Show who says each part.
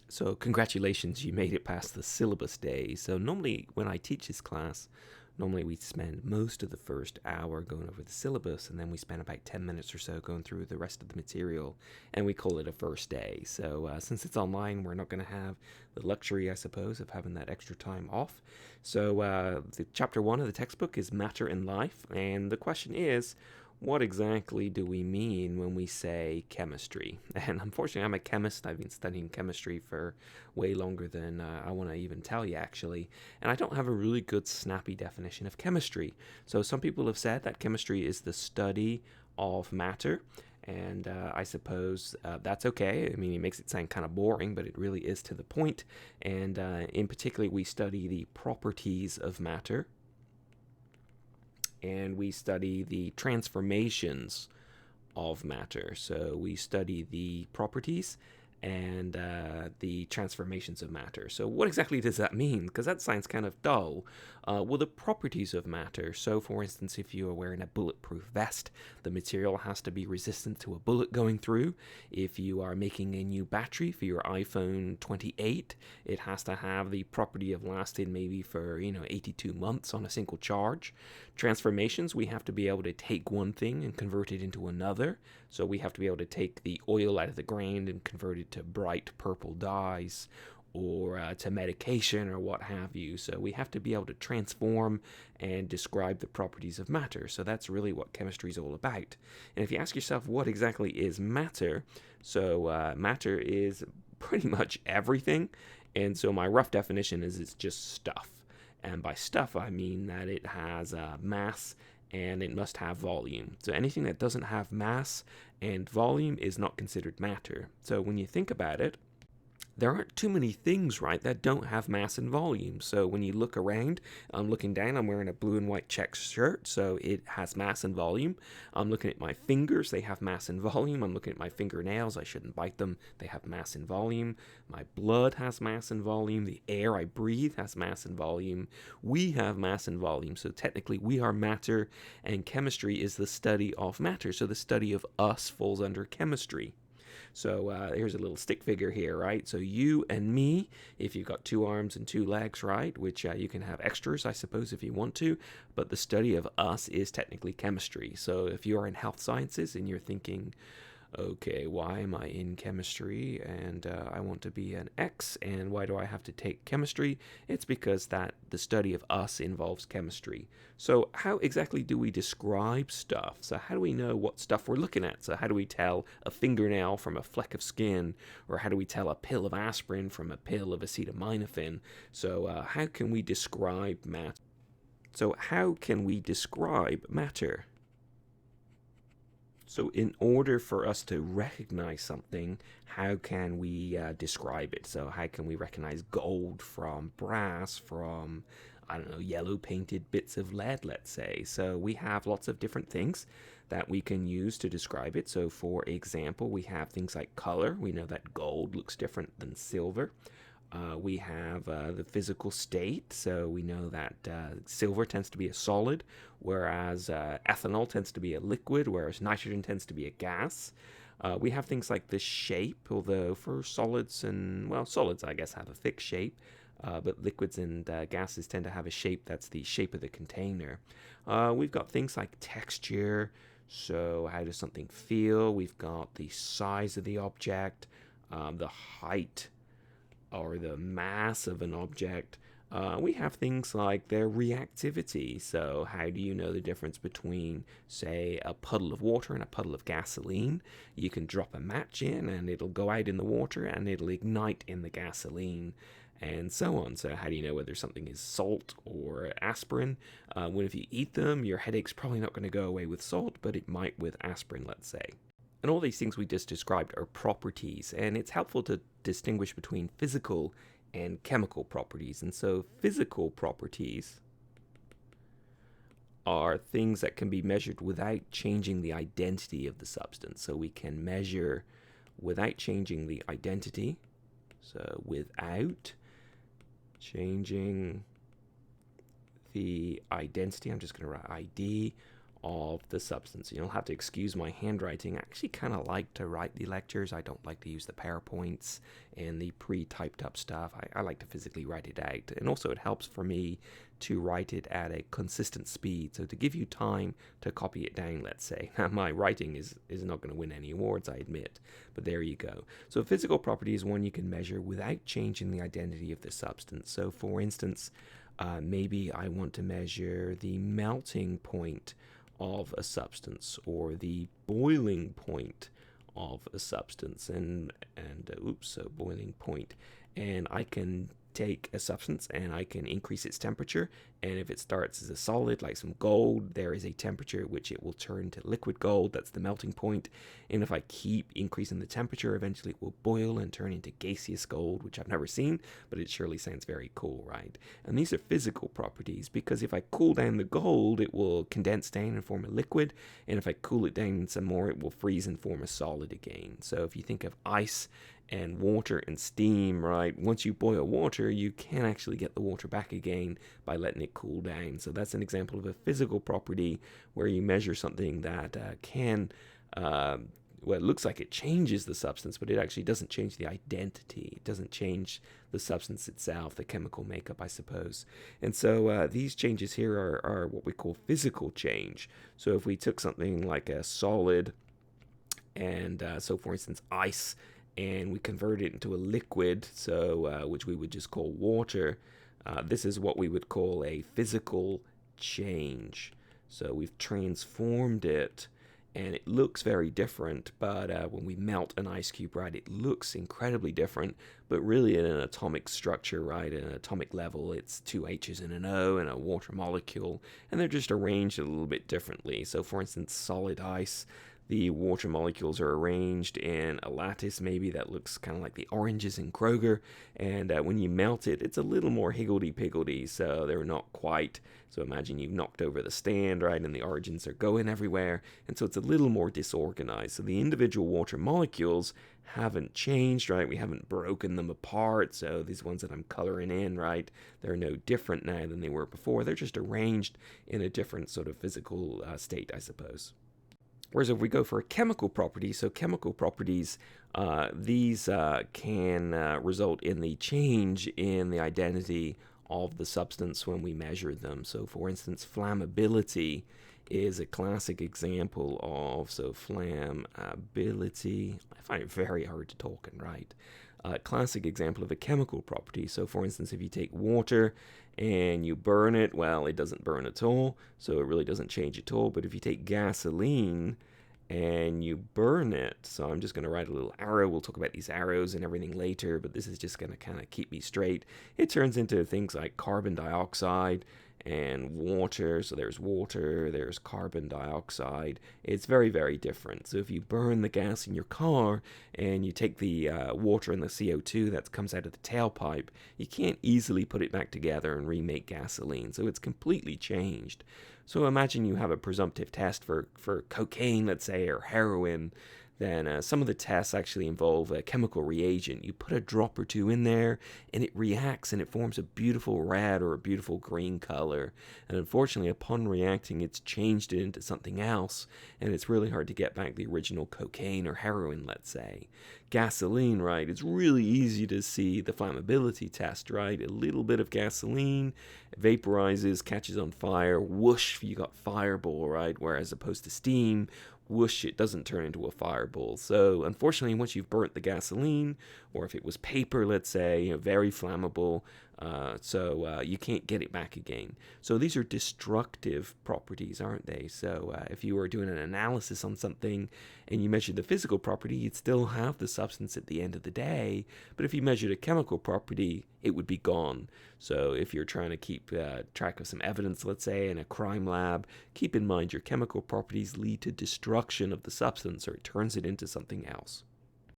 Speaker 1: So congratulations, you made it past the syllabus day. So normally when I teach this class, normally we spend most of the first hour going over the syllabus, and then we spend about 10 minutes or so going through the rest of the material, and we call it a first day. So since it's online, we're not going to have the luxury, I suppose, of having that extra time off. So the chapter 1 of the textbook is Matter in Life, and the question is, what exactly do we mean when we say chemistry? And unfortunately, I'm a chemist. I've been studying chemistry for way longer than I want to even tell you, actually. And I don't have a really good, snappy definition of chemistry. So some people have said that chemistry is the study of matter. And I suppose that's okay. I mean, it makes it sound kind of boring, but it really is to the point. And in particular, we study the properties of matter, and we study the transformations of matter. So we study the properties and the transformations of matter. So what exactly does that mean? Because that sounds kind of dull. Well, the properties of matter. So for instance, if you are wearing a bulletproof vest, the material has to be resistant to a bullet going through. If you are making a new battery for your iPhone 28, it has to have the property of lasting maybe for 82 months on a single charge. Transformations, we have to be able to take one thing and convert it into another. So we have to be able to take the oil out of the grain and convert it to bright purple dyes, or to medication or what have you. So we have to be able to transform and describe the properties of matter. So that's really what chemistry is all about. And if you ask yourself what exactly is matter, so matter is pretty much everything. And so my rough definition is it's just stuff. And by stuff, I mean that it has mass and it must have volume. So anything that doesn't have mass and volume is not considered matter. So when you think about it, there aren't too many things, right, that don't have mass and volume. So when you look around, I'm looking down, I'm wearing a blue and white check shirt, so it has mass and volume. I'm looking at my fingers, they have mass and volume. I'm looking at my fingernails, I shouldn't bite them, they have mass and volume. My blood has mass and volume. The air I breathe has mass and volume. We have mass and volume, so technically we are matter, and chemistry is the study of matter. So the study of us falls under chemistry. So here's a little stick figure here, right? So you and me, if you've got 2 arms and 2 legs, right? Which you can have extras, I suppose, if you want to. But the study of us is technically chemistry. So if you are in health sciences and you're thinking, okay, why am I in chemistry and I want to be an X, and why do I have to take chemistry? It's because that the study of us involves chemistry. So how exactly do we describe stuff? So how do we know what stuff we're looking at? So how do we tell a fingernail from a fleck of skin, or how do we tell a pill of aspirin from a pill of acetaminophen? So how can we describe matter? So how can we describe matter? So, in order for us to recognize something, how can we describe it? So, how can we recognize gold from brass, from, I don't know, yellow painted bits of lead, let's say? So, we have lots of different things that we can use to describe it. So, for example, we have things like color. We know that gold looks different than silver. We have the physical state, so we know that silver tends to be a solid, whereas ethanol tends to be a liquid, whereas nitrogen tends to be a gas. We have things like the shape, although for solids and, well, solids I guess have a fixed shape, but liquids and gases tend to have a shape that's the shape of the container. We've got things like texture, so how does something feel? We've got the size of the object, the height or the mass of an object. We have things like their reactivity. So, how do you know the difference between, say, a puddle of water and a puddle of gasoline? You can drop a match in and it'll go out in the water and it'll ignite in the gasoline, and so on. So, how do you know whether something is salt or aspirin? When if you eat them, your headache's probably not going to go away with salt, but it might with aspirin, let's say. And all these things we just described are properties, and it's helpful to distinguish between physical and chemical properties. And so, physical properties are things that can be measured without changing the identity of the substance. So, we can measure without changing the identity. So, without changing the identity, I'm just going to write ID of the substance. You'll have to excuse my handwriting. I actually kind of like to write the lectures. I don't like to use the PowerPoints and the pre-typed up stuff. I like to physically write it out. And also it helps for me to write it at a consistent speed. So to give you time to copy it down, let's say. Now, my writing is not going to win any awards, I admit. But there you go. So a physical property is one you can measure without changing the identity of the substance. So for instance, maybe I want to measure the melting point of a substance or the boiling point of a substance, so boiling point, and I can take a substance and I can increase its temperature, and if it starts as a solid like some gold, there is a temperature at which it will turn to liquid gold. That's the melting point. And if I keep increasing the temperature, eventually it will boil and turn into gaseous gold, which I've never seen, but it surely sounds very cool, right? And these are physical properties, because if I cool down the gold, it will condense down and form a liquid, and if I cool it down some more, it will freeze and form a solid again. So if you think of ice and water and steam, right? Once you boil water, you can actually get the water back again by letting it cool down. So that's an example of a physical property where you measure something that it looks like it changes the substance, but it actually doesn't change the identity. It doesn't change the substance itself, the chemical makeup, I suppose. And so these changes here are what we call physical change. So if we took something like a solid, and so for instance, ice, and we convert it into a liquid, so which we would just call water. This is what we would call a physical change. So we've transformed it, and it looks very different, but when we melt an ice cube, right, it looks incredibly different, but really in an atomic structure, right, at an atomic level, it's two H's and an O and a water molecule, and they're just arranged a little bit differently. So for instance, solid ice, the water molecules are arranged in a lattice maybe that looks kind of like the oranges in Kroger, and when you melt it, it's a little more higgledy-piggledy, so they're not quite. So imagine you've knocked over the stand, right, and the origins are going everywhere, and so it's a little more disorganized. So the individual water molecules haven't changed, right? We haven't broken them apart, so these ones that I'm coloring in, right, they're no different now than they were before. They're just arranged in a different sort of physical state, I suppose. Whereas if we go for a chemical property, so chemical properties, these can result in the change in the identity of the substance when we measure them. So for instance, flammability is a classic example of, so flammability, I find it very hard to talk and write. Classic example of a chemical property. So for instance, if you take water and you burn it, well, it doesn't burn at all, so it really doesn't change at all. But if you take gasoline and you burn it, so I'm just going to write a little arrow, we'll talk about these arrows and everything later, but this is just going to kind of keep me straight. It turns into things like carbon dioxide and water. So there's water, there's carbon dioxide. It's very, very different. So if you burn the gas in your car and you take the water and the CO2 that comes out of the tailpipe, you can't easily put it back together and remake gasoline. So it's completely changed. So imagine you have a presumptive test for cocaine, let's say, or heroin. Then some of the tests actually involve a chemical reagent. You put a drop or two in there, and it reacts, and it forms a beautiful red or a beautiful green color. And unfortunately, upon reacting, it's changed it into something else, and it's really hard to get back the original cocaine or heroin, let's say. Gasoline, right? It's really easy to see the flammability test, right? A little bit of gasoline vaporizes, catches on fire, whoosh, you got fireball, right? Whereas opposed to steam, whoosh, it doesn't turn into a fireball. So unfortunately, once you've burnt the gasoline, or if it was paper, let's say, very flammable, you can't get it back again. So these are destructive properties, aren't they? So if you were doing an analysis on something and you measured the physical property, you'd still have the substance at the end of the day. But if you measured a chemical property, it would be gone. So if you're trying to keep track of some evidence, let's say, in a crime lab, keep in mind your chemical properties lead to destruction of the substance, or it turns it into something else.